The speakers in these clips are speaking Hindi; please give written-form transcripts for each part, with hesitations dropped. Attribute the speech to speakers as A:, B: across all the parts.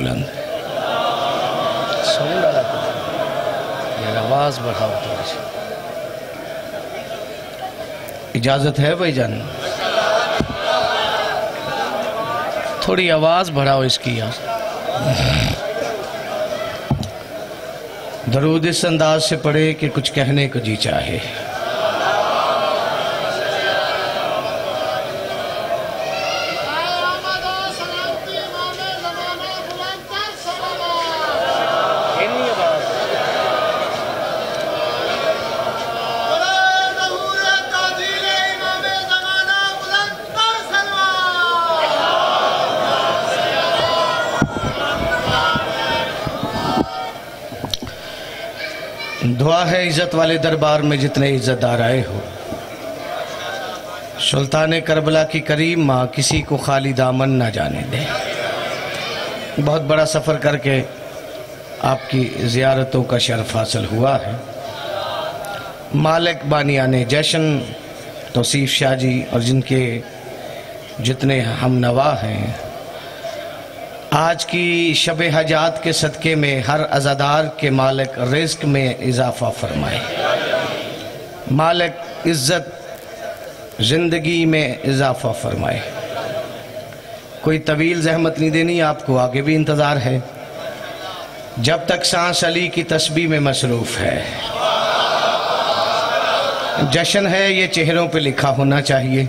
A: बुलंद है। सुन डाला यार, आवाज़ बढ़ाओ थोड़ी सी। इजाज़त है भाईजान? थोड़ी आवाज़ बढ़ाओ इसकी यार। दरूद इस अंदाज से पढ़े कि कुछ कहने को जी चाहे। दुआ है इज़्ज़त वाले दरबार में जितने इज़्ज़तदार आए हो, सुल्तान करबला की करीम माँ किसी को खाली दामन ना जाने दे। बहुत बड़ा सफ़र करके आपकी ज़ियारतों का शर्फ हासिल हुआ है। मालिक बानियाने जश्न तौसीफ़ शाह जी और जिनके जितने हम नवा हैं, आज की शब हजात के सदक़े में हर अज़ादार के मालिक रिज़्क़ में इजाफ़ा फरमाए, मालिक इज़्ज़त ज़िंदगी में इजाफ़ा फरमाए। कोई तवील ज़हमत नहीं देनी आपको, आगे भी इंतज़ार है। जब तक सांस अली की तस्बीह में मसरूफ़ है, जश्न है ये चेहरों पे लिखा होना चाहिए,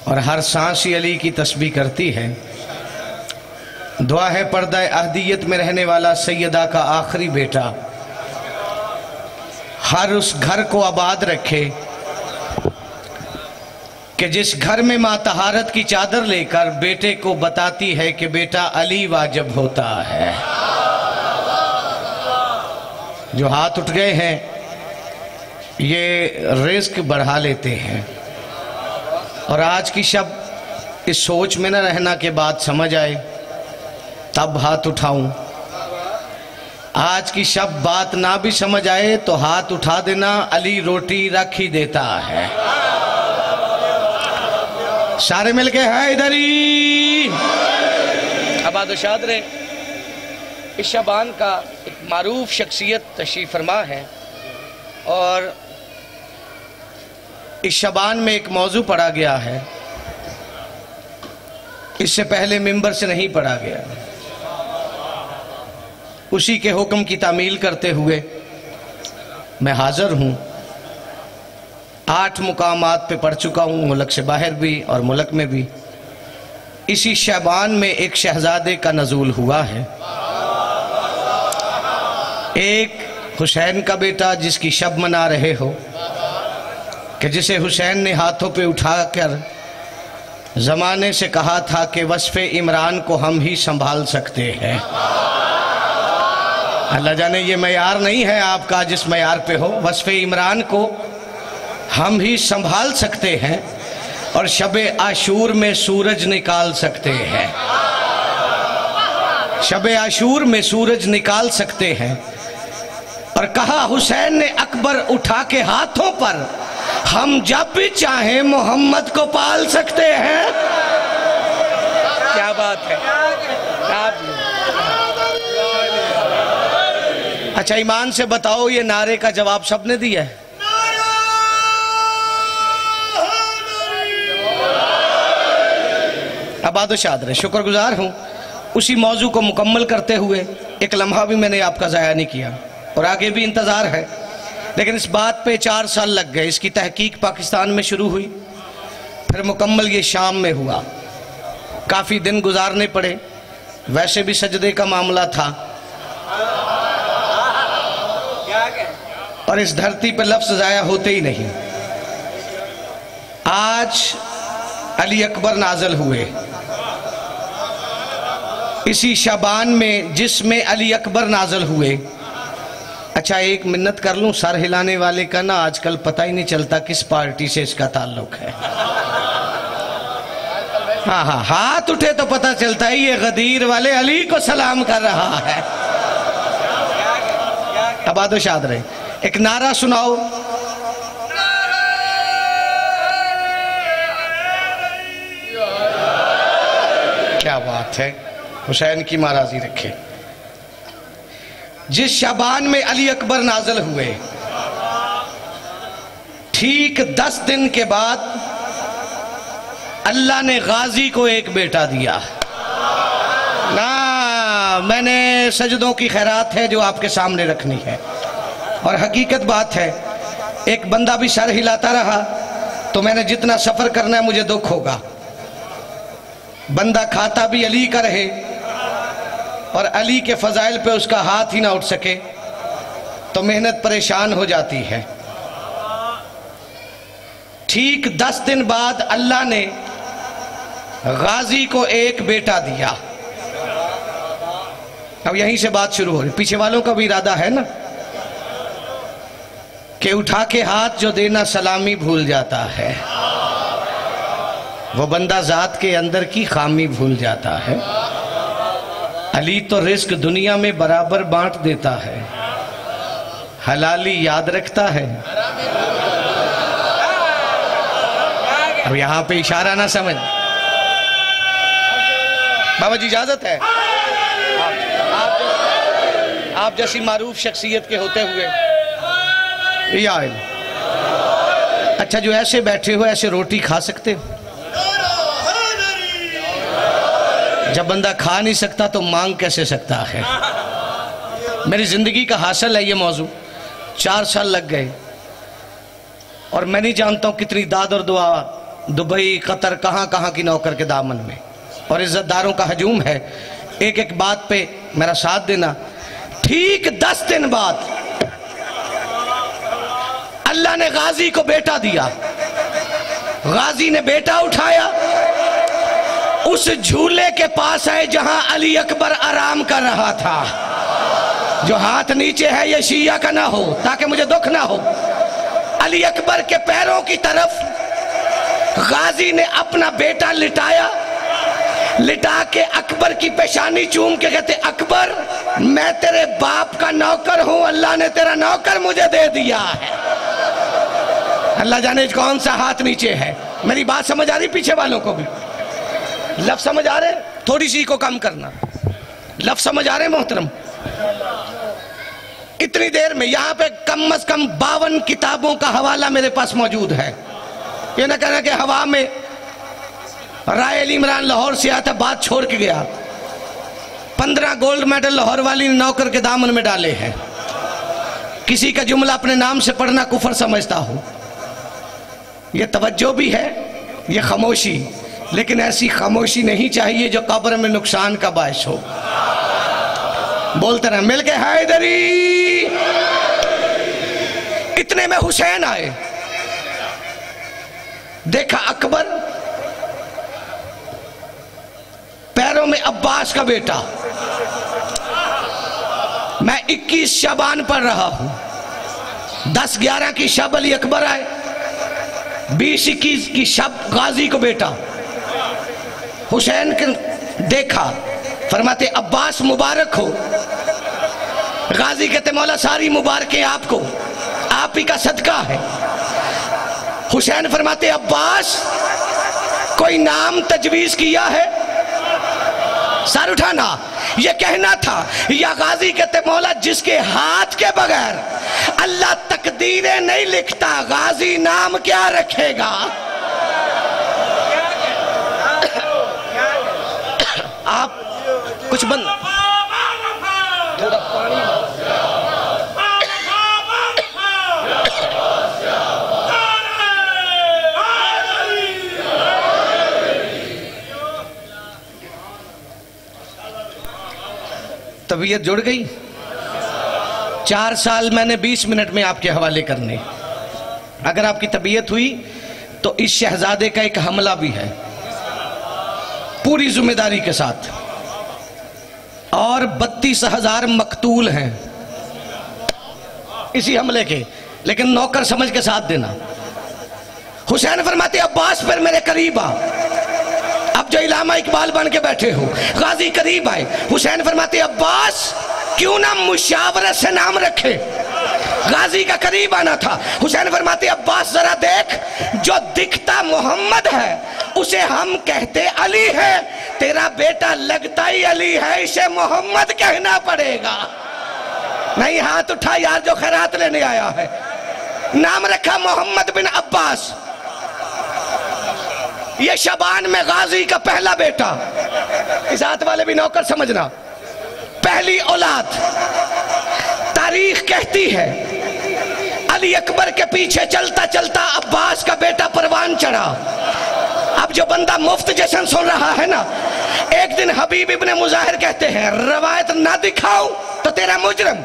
A: और हर सांस ही अली की तस्बीह करती है। दुआ है पर्दा अहदियत में रहने वाला सैयदा का आखिरी बेटा हर उस घर को आबाद रखे कि जिस घर में माँ तहारत की चादर लेकर बेटे को बताती है कि बेटा अली वाजिब होता है। जो हाथ उठ गए हैं ये रिज़्क़ बढ़ा लेते हैं, और आज की शब इस सोच में न रहना के बाद समझ आए तब हाथ उठाऊं। आज की शब बात ना भी समझ आए तो हाथ उठा देना, अली रोटी रख ही देता है। सारे मिलके है इधर ही। आबाद शाद रहे। इस शबान का एक मारूफ शख्सियत तशरीफ फरमा है, और इस शबान में एक मौजू पढ़ा गया है, इससे पहले मिंबर से नहीं पढ़ा गया। उसी के हुक्म की तामील करते हुए मैं हाजिर हूँ। 8 मुकामात पे पढ़ चुका हूँ, मुल्क से बाहर भी और मुल्क में भी। इसी शबान में एक शहजादे का नज़ूल हुआ है, एक हुसैन का बेटा जिसकी शब मना रहे हो, कि जिसे हुसैन ने हाथों पे उठाकर ज़माने से कहा था कि वस्फ़े इमरान को हम ही संभाल सकते हैं। अल्लाह जाने ये मयार नहीं है आपका जिस मयार पे हो। वस्फ़े इमरान को हम ही संभाल सकते हैं और शबे आशूर में सूरज निकाल सकते हैं। शबे आशूर में सूरज निकाल सकते हैं। और कहा हुसैन ने अकबर उठा के हाथों पर, हम जब भी चाहें मोहम्मद को पाल सकते हैं। क्या बात है। अच्छा ईमान से बताओ, ये नारे का जवाब सबने दिया है? आबाद-ओ-शाद रहे। शुक्रगुजार हूँ। उसी मौजू को मुकम्मल करते हुए एक लम्हा भी मैंने आपका ज़ाया नहीं किया, और आगे भी इंतज़ार है। लेकिन इस बात पे 4 साल लग गए। इसकी तहकीक पाकिस्तान में शुरू हुई, फिर मुकम्मल ये शाम में हुआ। काफ़ी दिन गुजारने पड़े। वैसे भी सजदे का मामला था, और इस धरती पर लफ्ज़ ज़ाया होते ही नहीं। आज अली अकबर नाज़िल हुए इसी शबान में जिसमें अली अकबर नाज़िल हुए। अच्छा एक मिन्नत कर लूँ, सर हिलाने वाले का ना आजकल पता ही नहीं चलता किस पार्टी से इसका ताल्लुक है। हाँ हाँ, हाथ उठे तो पता चलता है ये गदीर वाले अली को सलाम कर रहा है। आबाद-ओ-शाद रहे। एक नारा सुनाओ। क्या बात है। हुसैन की महाराजी रखे। जिस शाबान में अली अकबर नाज़िल हुए, ठीक 10 दिन के बाद अल्लाह ने गाजी को एक बेटा दिया ना। मैंने सजदों की खैरात है जो आपके सामने रखनी है, और हकीकत बात है, एक बंदा भी सर हिलाता रहा तो मैंने जितना सफ़र करना है मुझे दुख होगा। बंदा खाता भी अली का रहे और अली के फ़ज़ाइल पे उसका हाथ ही ना उठ सके तो मेहनत परेशान हो जाती है। ठीक 10 दिन बाद अल्लाह ने गाजी को एक बेटा दिया। अब यहीं से बात शुरू हो रही। पीछे वालों का भी इरादा है ना कि उठा के हाथ जो देना सलामी भूल जाता है, वो बंदा जात के अंदर की खामी भूल जाता है। अली तो रिस्क दुनिया में बराबर बांट देता है, हलाली याद रखता है। अब यहां पे इशारा ना समझ। बाबा जी इजाजत है? आप जैसी मारूफ शख्सियत के होते हुए या अच्छा, जो ऐसे बैठे हो ऐसे रोटी खा सकते हो? जब बंदा खा नहीं सकता तो मांग कैसे सकता है? मेरी जिंदगी का हासिल है ये मौजू। 4 साल लग गए और मैं नहीं जानता हूं कितनी दाद और दुआ, दुबई कतर कहां कहां की नौकर के दामन में, और इज्जतदारों का हजूम है। एक एक बात पे मेरा साथ देना। ठीक 10 दिन बाद अल्लाह ने गाजी को बेटा दिया। गाजी ने बेटा उठाया, उस झूले के पास है जहां अली अकबर आराम कर रहा था। जो हाथ नीचे है ये शिया का ना हो ताकि मुझे दुख ना हो। अली अकबर के पैरों की तरफ गाजी ने अपना बेटा लिटाया, लिटा के अकबर की पेशानी चूम के कहते, अकबर मैं तेरे बाप का नौकर हूं, अल्लाह ने तेरा नौकर मुझे दे दिया है। अल्लाह जाने कौन सा हाथ नीचे है। मेरी बात समझ आ रही? पीछे वालों को भी लफ्ज समझ आ रहे? थोड़ी सी को कम करना। लफ्ज समझ आ रहे मोहतरम? इतनी देर में यहां पे कम से कम 52 किताबों का हवाला मेरे पास मौजूद है। ये ना कहना कि हवा में राय अली इमरान लाहौर से आया था, बात छोड़ के गया। 15 गोल्ड मेडल लाहौर वाली नौकर के दामन में डाले हैं। किसी का जुमला अपने नाम से पढ़ना कुफर समझता हो। ये तवज्जो भी है, ये खामोशी, लेकिन ऐसी खामोशी नहीं चाहिए जो कब्र में नुकसान का बायस हो। बोलते रहे मिल के हैदरी। इतने में हुसैन आए, देखा अकबर, पैरों में अब्बास का बेटा। मैं 21 शबान पढ़ रहा हूं, 10-11 की शब अली अकबर आए, 20-21 की शब गाजी को बेटा। हुसैन के देखा, फरमाते अब्बास मुबारक हो। गाजी कहते मौला सारी मुबारकें आपको, आप ही का सदका है। हुसैन फरमाते अब्बास कोई नाम तजवीज किया है? सर उठाना, ये कहना था। या गाजी कहते मौला जिसके हाथ के बगैर अल्लाह तकदीरें नहीं लिखता, गाजी नाम क्या रखेगा? आप कुछ बंद थोड़ा पानी। तबीयत जुड़ गई। 4 साल मैंने 20 मिनट में आपके हवाले करने। अगर आपकी तबीयत हुई तो इस शहजादे का एक हमला भी है पूरी जिम्मेदारी के साथ, और 32,000 मकतूल हैं इसी हमले के, लेकिन नौकर समझ के साथ देना। हुसैन फरमाते अब्बास पर मेरे करीब आ। अब जो इलामा इकबाल बन के बैठे हो, गाजी करीब आए। हुसैन फरमाते अब्बास क्यों ना मुशावरत से नाम रखे? गाजी का करीब आना था। हुसैन फरमाते अब्बास जरा देख, जो दिखता मोहम्मद है उसे हम कहते अली है, तेरा बेटा लगता ही अली है, इसे मोहम्मद कहना पड़ेगा। नहीं हाथ उठा यार जो खैरात लेने आया है। नाम रखा मोहम्मद बिन अब्बास। ये शबान में गाजी का पहला बेटा। इस हाथ वाले भी नौकर समझना, पहली औलाद। तारीख कहती है अली अकबर के पीछे चलता चलता अब्बास का बेटा परवान चढ़ा। अब जो बंदा मुफ्त जश्न सुन रहा है ना, एक दिन हबीब इब्ने मुजाहिर कहते हैं रवायत ना दिखाऊं तो तेरा मुजरम,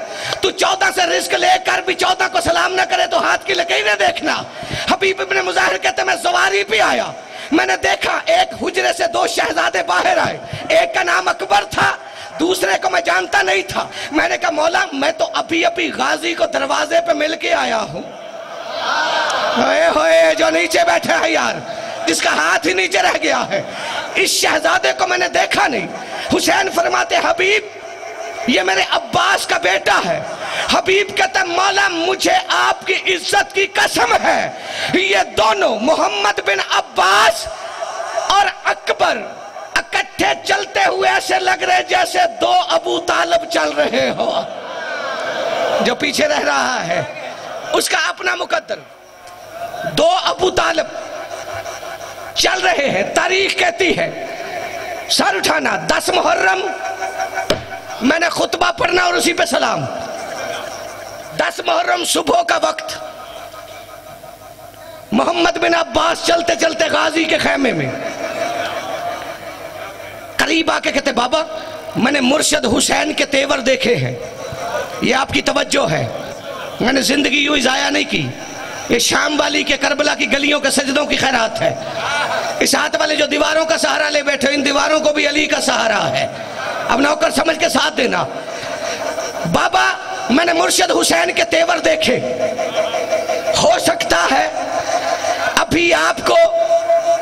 A: तू 14 से रिस्क लेकर भी 14 को सलाम ना करे तो हाथ की लकीरें देखना। हबीब इब्ने मुजाहिर कहते मैं सवारी पे आया, मैंने देखा एक हुजरे से 2 शहजादे बाहर आए, एक का नाम अकबर था, दूसरे को मैं जानता नहीं था। मैंने कहा मौला मैं तो अभी अभी गाजी को दरवाजे पे मिल के आया हूं। होए होए जो नीचे बैठे हैं यार, जिसका हाथ ही नीचे रह गया है, इस शहजादे को मैंने देखा नहीं। हुसैन फरमाते हबीब ये मेरे अब्बास का बेटा है। हबीब कहता मौला मुझे आपकी इज्जत की कसम है, ये दोनों मोहम्मद बिन अब्बास और अकबर इकट्ठे चलते हुए ऐसे लग रहे जैसे 2 अबू तालिब चल रहे हो। जो पीछे रह रहा है उसका अपना मुकद्दर, 2 अबू तालिब चल रहे हैं। तारीख कहती है सर उठाना 10 मुहर्रम, मैंने खुतबा पढ़ना और उसी पे सलाम। 10 मुहर्रम सुबह का वक्त, मोहम्मद बिन अब्बास चलते चलते गाजी के खेमे में करीब आके कहते बाबा मैंने मुर्शद हुसैन के तेवर देखे हैं, ये आपकी तवज्जो है, मैंने जिंदगी यूं जाया नहीं की, ये शाम वाली के करबला की गलियों के सजदों की खैरात है। इस हाथ वाले जो दीवारों का सहारा ले बैठे, इन दीवारों को भी अली का सहारा है। अब नौकर समझ के साथ देना। बाबा मैंने मुर्शद हुसैन के तेवर देखे, हो सकता है अभी आपको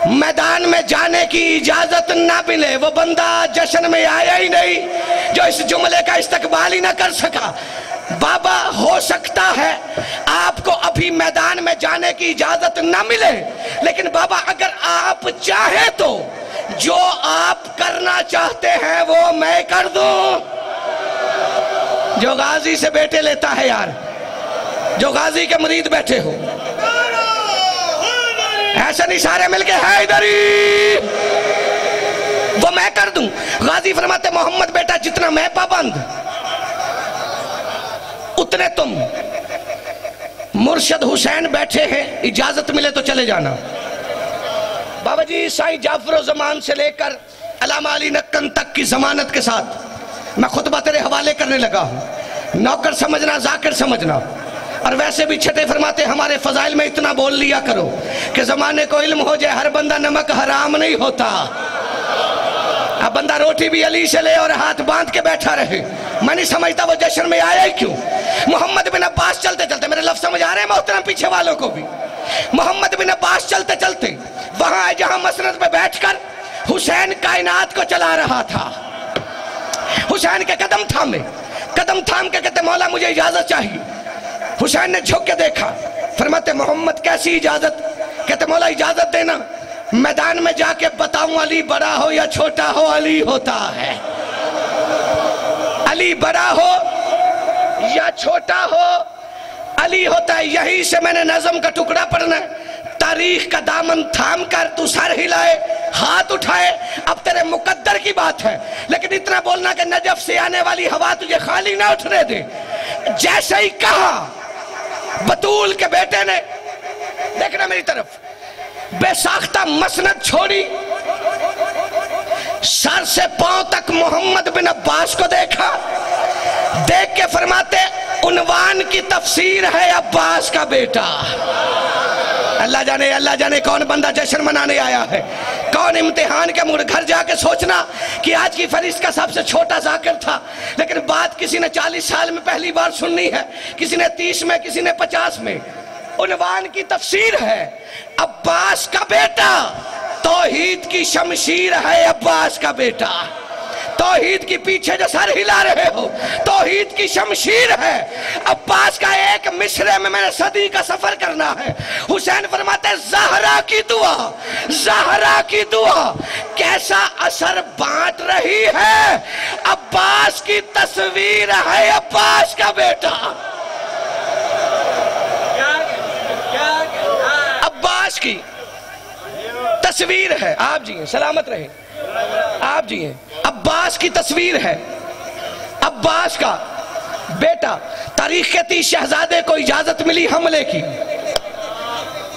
A: मैदान में जाने की इजाजत ना मिले। वो बंदा जश्न में आया ही नहीं जो इस जुमले का इस्तकबाल ही ना कर सका। बाबा हो सकता है आपको अभी मैदान में जाने की इजाजत ना मिले, लेकिन बाबा अगर आप चाहे तो जो आप करना चाहते हैं वो मैं कर दूं। जो गाजी से बेटे लेता है यार, जो गाजी के मुरीद बैठे हो, ऐसा नहीं सारे मिलके है इधर ही, वो मैं कर दूं। गाजी फरमाते मोहम्मद बेटा जितना मैं पाबंद उतने तुम। मुर्शद हुसैन बैठे हैं, इजाजत मिले तो चले जाना। बाबा जी साईं जाफर जमान से लेकर अल्लामा अली नक्कन तक की जमानत के साथ मैं खुतबा तेरे हवाले करने लगा हूं। नौकर समझना, जाकिर समझना। और वैसे भी छठे फरमाते हमारे फजाइल में इतना बोल लिया करो कि जमाने को इल्म हो जाए हर बंदा नमक हराम नहीं होता। अब बंदा रोटी भी अली से ले और हाथ बांध के बैठा रहे, मैं नहीं समझता वो जश्न में आया ही क्यों। मोहम्मद बिन अब्बास चलते चलते, मेरे लफ्ज समझ आ रहे हैं मोहतरम पीछे वालों को भी, मोहम्मद बिन अब्बास चलते चलते वहां जहां मसनद पे बैठकर हुसैन कायनात को चला रहा था। हुसैन के कदम थाम के कहते मौला मुझे इजाजत चाहिए। हुसैन ने झुक के देखा, फरमाते मोहम्मद कैसी इजाजत? कहते मौला इजाजत देना, मैदान में जाके बताऊं अली बड़ा हो या छोटा हो अली होता है, अली बड़ा हो या छोटा हो अली होता है। यही से मैंने नज़म का टुकड़ा पढ़ना है। तारीख का दामन थाम कर तू सर हिलाए, हाथ उठाए, अब तेरे मुकद्दर की बात है, लेकिन इतना बोलना कि नजफ से आने वाली हवा तुझे खाली ना उठने दे। जैसे ही कहा बतूल के बेटे ने, देखना मेरी तरफ, बेसाख्ता मसनद छोड़ी, सर से पांव तक मोहम्मद बिन अब्बास को देखा, देख के फरमाते उन्वान की तफसीर है अब्बास का बेटा। अल्लाह जाने कौन बंदा जश्न मनाने आया है, कौन इम्तिहान के मूड। घर जाके सोचना कि आज की फरिश्त का सबसे छोटा जाकिर था, लेकिन बात किसी ने 40 साल में पहली बार सुननी है, किसी ने 30 में, किसी ने 50 में। उन्वान की तफसीर है अब्बास का बेटा, तौहीद की शमशीर है अब्बास का बेटा। तौहीद की पीछे जो सर हिला रहे हो, तौहीद की शमशीर है। अब्बास का एक मिसरे में मैंने सदी का सफर करना है। हुसैन फरमाते हैं ज़हरा की दुआ, ज़हरा की दुआ कैसा असर बांट रही है। अब्बास की तस्वीर है, अब्बास का बेटा, अब्बास की तस्वीर है। आप जी हैं, सलामत रहे, आप जी हैं। अब्बास की तस्वीर है, अब्बास का बेटा। तारीख कहती शहजादे को इजाजत मिली हमले की।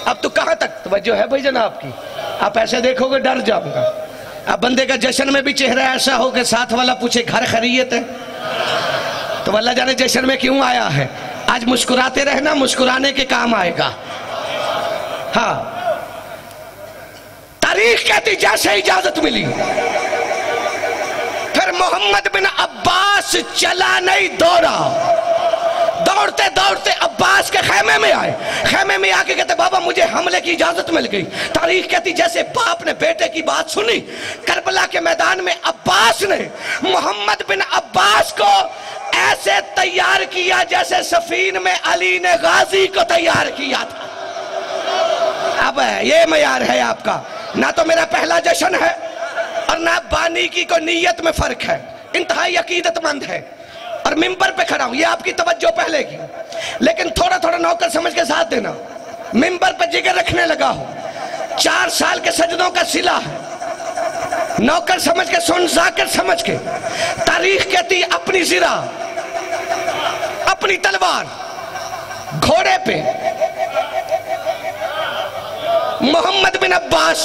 A: अब तो कहां तक तवज्जो है भाई जनाब की? आप ऐसे देखोगे डर जाऊंगा। अब बंदे का जश्न में भी चेहरा ऐसा हो कि साथ वाला पूछे घर खैरियत है, तो अल्लाह जाने जश्न में क्यों आया है। आज मुस्कुराते रहना, मुस्कुराने के काम आएगा। हाँ, तारीख कहती जैसे इजाजत मिली, फिर मोहम्मद बिन अब्बास चला नहीं दौड़ा। दौड़ते दौड़ते अब्बास के खेमे में आए। खेमे में आके कहते बाबा मुझे हमले की इजाजत मिल गई। तारीख कहती जैसे बाप ने बेटे की बात सुनी, करबला के मैदान में अब्बास ने मोहम्मद बिन अब्बास को ऐसे तैयार किया जैसे सफीन में अली ने गाजी को तैयार किया था। अब ये मयार है आपका। ना तो मेरा पहला जश्न है और ना बानी की को नीयत में फर्क है। इंतहाई अकीदतमंद है और मिंबर पे खड़ा हूं, ये आपकी तवज्जो पहले की, लेकिन थोड़ा थोड़ा नौकर समझ के साथ देना। मिंबर पे जिगर रखने लगा हूं, 4 साल के सजदों का सिला है। नौकर समझ के सुन, जाकिर समझ के। तारीख कहती अपनी जिरा, अपनी तलवार घोड़े पे मोहम्मद बिन अब्बास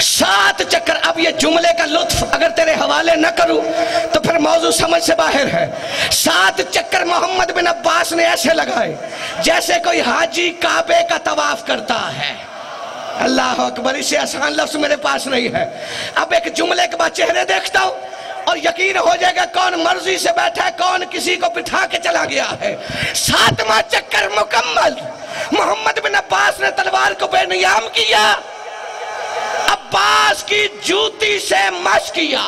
A: 7 चक्कर। अब ये जुमले का लुत्फ अगर तेरे हवाले न करूं तो फिर मौजू समझ से बाहर है। 7 चक्कर मोहम्मद बिन अब्बास ने ऐसे लगाए जैसे कोई हाजी काबे का तवाफ करता है। अल्लाह अकबर, इससे आसान लफ्ज मेरे पास नहीं है। अब एक जुमले के बाद चेहरे देखता हूं और यकीन हो जाएगा कौन मर्जी से बैठा है, कौन किसी को बिठा के चला गया है। 7वां चक्कर मुकम्मल, मोहम्मद बिन अब्बास ने तलवार को बेनियाम किया, अब्बास की जूती से मस किया।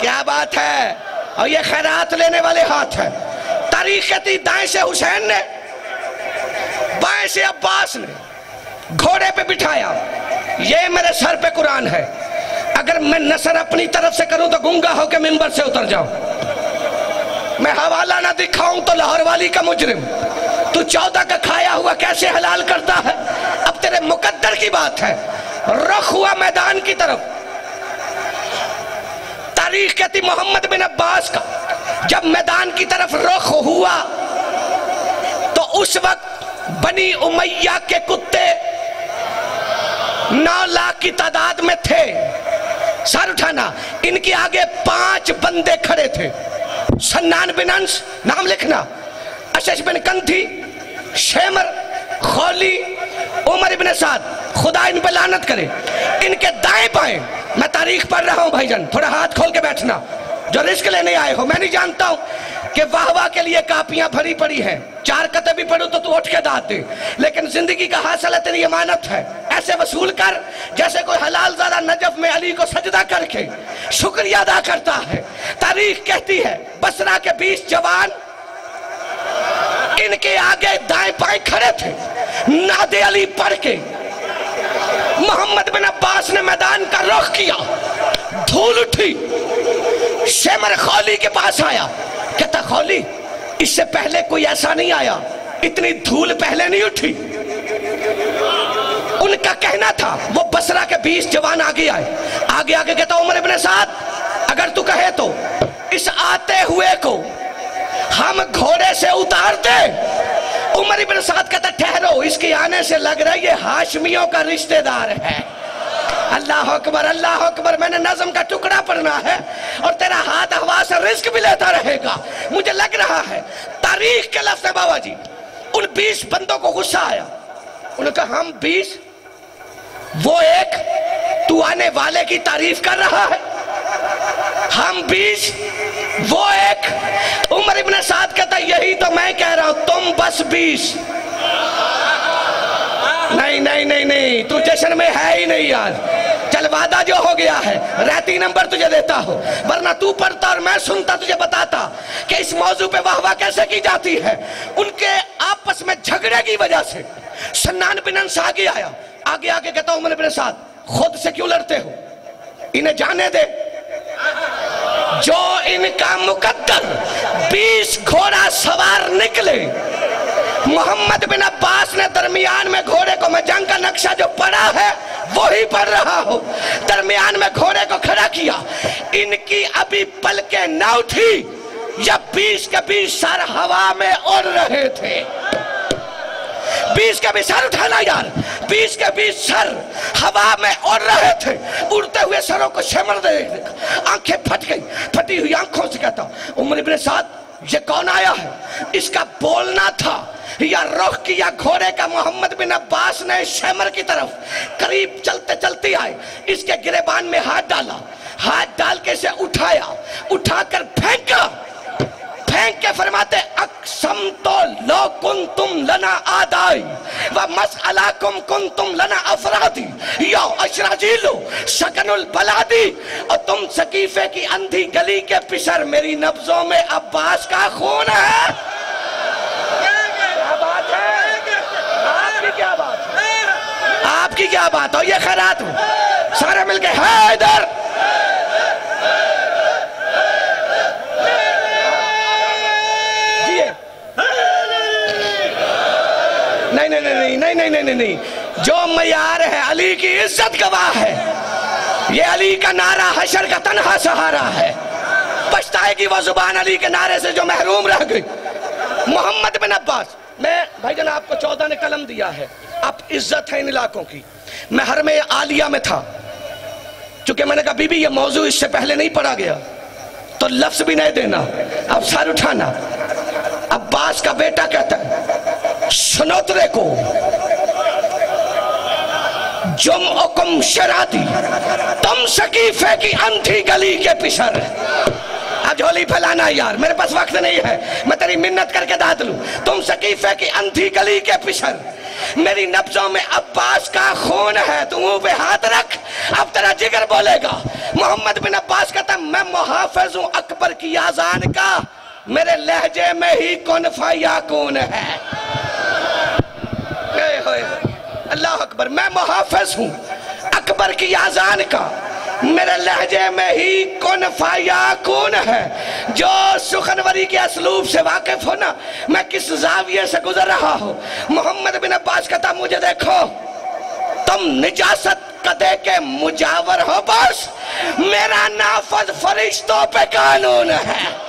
A: क्या बात है। और ये खैरात लेने वाले हाथ है। तारीख कहती दाएं से हुसैन ने, बाएं से अब्बास ने घोड़े पे बिठाया। ये मेरे सर पे कुरान है। अगर मैं नसर अपनी तरफ से करूं तो गूंगा होकर मिंबर से उतर जाऊं। मैं हवाला ना दिखाऊं तो लाहौर वाली का मुजरिम। तू 14 का खाया हुआ कैसे हलाल करता है? अब तेरे मुकद्दर की बात है। रुख हुआ मैदान की तरफ। तारीख कहती मोहम्मद बिन अब्बास का जब मैदान की तरफ रुख हुआ तो उस वक्त बनी उमैया के कुत्ते 9 लाख की तादाद में थे। सर उठाना, इनके आगे 5 बंदे खड़े थे। सन्नान बिन अंस, नाम लिखना, अशश बिन कंथी, शेमर, खौली, उमर इब्न साद, खुदा इन पे लानत करे। इनके दाएं बाएं, मैं तारीख पढ़ रहा हूं भाईजान, थोड़ा हाथ खोल के बैठना। जो रिस्क लेने आए हो, मैं नहीं जानता हूं कि वाह वाह के लिए कापियां भरी पड़ी हैं। 4 कते भी पढ़ो तो तू उठ के दाद दे, लेकिन जिंदगी का हासिल है, तेरी अमानत है। ऐसे वसूल कर जैसे कोई हलाल ज़ादा नजफ में अली को सजदा करके शुक्रिया अदा करता है। तारीख कहती है बसरा के 20 जवान इनके आगे दाएं बाएं खड़े थे। नादे अली पढ़ के मोहम्मद बिन अब्बास ने मैदान का रुख किया। धूल उठी, शेमर खौली के पास आया, कहता खौली इससे पहले कोई ऐसा नहीं आया, इतनी धूल पहले नहीं उठी। उनका कहना था वो बसरा के 20 जवान आगे आए। आगे आगे कहता उमर इब्न साद, अगर तू कहे तो इस आते हुए को हम घोड़े से उतार दे। उमर इब्न साद कहता ठहरो, इसके आने से लग रहा है ये हाशमियों का रिश्तेदार है। अल्लाह अकबर, अल्लाह अकबर। मैंने नज़म का टुकड़ा पढ़ना है और तेरा हाथ हवा से रिस्क भी लेता रहेगा, मुझे लग रहा है। तारीख के लफ्ज़ है बाबा जी। उन 20 बंदों को गुस्सा आया। उन्होंने कहा हम 20, वो एक, तू आने वाले की तारीफ कर रहा है। हम 20, वो एक। उमर इब्न साद कहता यही तो मैं कह रहा हूं, तुम बस 20। नहीं नहीं नहीं नहीं, तू जश्न में है ही नहीं यार। चल वादा जो हो गया है, रहती नंबर तुझे देता हो, वरना तू पढ़ता और मैं सुनता, तुझे बताता कि इस मौजू पे वाह वाह कैसे की जाती है। उनके आपस में झगड़े की वजह से सन्नान बिन अंस आगे आया, आगे आके कहता हूं मेरे साथ खुद से क्यों लड़ते हो, इन्हें जाने दे। जो इनका मुकद्दर 20 घोड़ा सवार निकले, मोहम्मद बिन अब्बास ने दरमियान में घोड़े को, मैं जंग का नक्शा जो पढ़ा है वही पढ़ रहा हूं, दरमियान में घोड़े को खड़ा किया। इनकी अभी पलके न उठी या 20 के 20 सर हवा में उड़ रहे थे। 20 के 20 सर उठाना यार, 20 के 20 सर हवा में उड़ रहे थे। उड़ते हुए सरों को सिमर दे, आंखें फट गई। फटी हुई आंखों से कहता उमर इब्न साद ये कौन आया है, इसका बोलना था या रुख किया घोड़े का मोहम्मद बिन अब्बास ने शमर की तरफ। करीब चलते चलते आए, इसके गिरेबान में हाथ डाला, हाथ डाल के इसे उठाया, उठाकर फेंका, फेंक के फरमाते अक्सम तो लो कुन तुम लना आदाई व मसअलाकुम कुन तुम लना अफरादी या अशराजीलो सकनुल बलादी, और तुम सकीफे की अंधी गली के पिसर, मेरी नब्जों में अब्बास का खून है। क्या बात है, आपकी क्या बात है, आपकी क्या बात हो, ये खैरात हो सारे मिलके हैदर। नहीं नहीं नहीं नहीं नहीं नहीं नहीं, जो मयार है अली की इज्जत गवाह है, ये अली का नारा हशर का तन्हा सहारा है। पछताएगी वो जुबान अली के नारे से जो महरूम रह गई। मोहम्मद बिन अब्बास, मैं भाईजान आपको 14 ने कलम दिया है, अब इज्जत है इन इलाकों की। मैं हर में आलिया में था, चूंकि मैंने कहा बीबी ये मौजू इससे पहले नहीं पढ़ा गया तो लफ्ज भी नहीं देना, अब सर उठाना। अब्बास का बेटा कहता है सुनोतरे को जुम उकुम शराती, तुम सकीफे की अंधी गली के पिसर। अब झोली फैलाना यार, मेरे पास वक्त नहीं है, मैं तेरी मिन्नत करके दाद लूं। तुम सकीफे की अंधी गली के पिसर, मेरी नब्जों में अब्बास का खून है, तुम मुंह पे हाथ रख, अब तेरा जिगर बोलेगा। मोहम्मद बिन अब्बास कहता मैं मुहाफिज हूं अकबर की आजान का, मेरे लहजे में ही कौन फाया कौन है। अल्लाह अकबर, मैं मुहाफिज हूं अकबर की आजान का, मेरे लहजे में ही कौन फाया कौन है। जो सुखनवरी के असलूब से वाकिफ हो ना, मैं किस जाविये से गुजर रहा हूं। मोहम्मद बिन अब्बास कहता मुझे देखो, तुम निजासत कदे के मुजावर हो, बस मेरा नाफज फरिश्तों पे कानून है।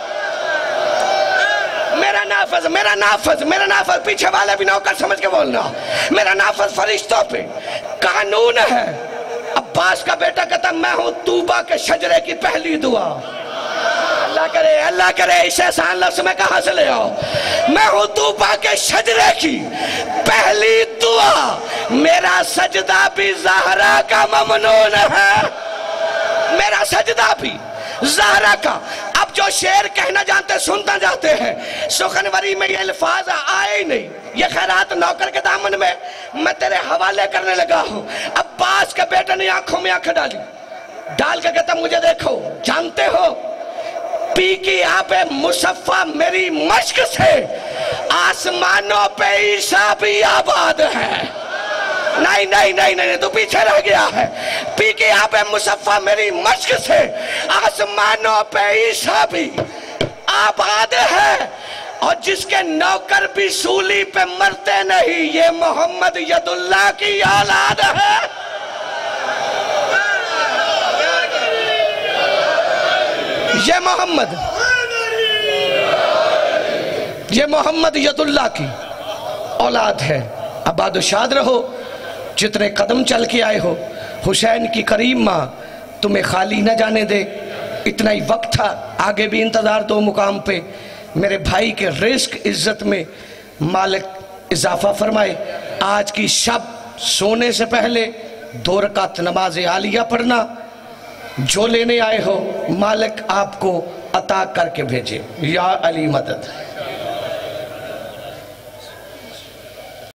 A: मेरा नाफज, मेरा नाफज, मेरा नाफज, पीछे वाले भी नौकर समझ के बोलना, मेरा नाफज फरिश्तों पे कानून है। अब्बास का बेटा कहता मैं हूं तूबा के शजरे की पहली दुआ। अल्लाह करे इसे आसान लफ्ज़ में कहां से ले आओ। मैं हूं तूबा के शजरे की पहली दुआ, मेरा सजदा भी ज़हरा का ममनून है, मेरा सजदा भी ज़हरा का। अब जो शेर कहना जानते सुनता जाते हैं, सुखनवरी में ये अल्फाज आए ही नहीं। ये खैरात नौकर के दामन में मैं तेरे हवाले करने लगा हूं। अब्बास के बेटे ने आंखों में आंखें डाली, डाल के कहता मुझे देखो, जानते हो पी की आप मुसफ़ा मेरी मश्क से आसमानों पे ईसा भी आबाद है। नहीं नहीं नहीं नहीं, तू पीछे रह गया है। पी के आप मुसफ़ा मेरी मश्क से आसमानों पे ईसा भी आबाद है, और जिसके नौकर भी सूली पे मरते नहीं, ये मोहम्मद यदुल्लाह की औलाद है। ये मोहम्मद यदुल्लाह की औलाद है। आबाद शाद रहो, जितने कदम चल के आए हो। हुसैन की करीम माँ तुम्हें खाली न जाने दे, इतना ही वक्त था, आगे भी इंतज़ार दो मुकाम पे। मेरे भाई के रिस्क इज्जत में मालिक इजाफा फरमाए। आज की शब सोने से पहले 2 रकात नमाज आलिया पढ़ना। जो लेने आए हो मालिक आपको अता करके भेजे। या अली मदद।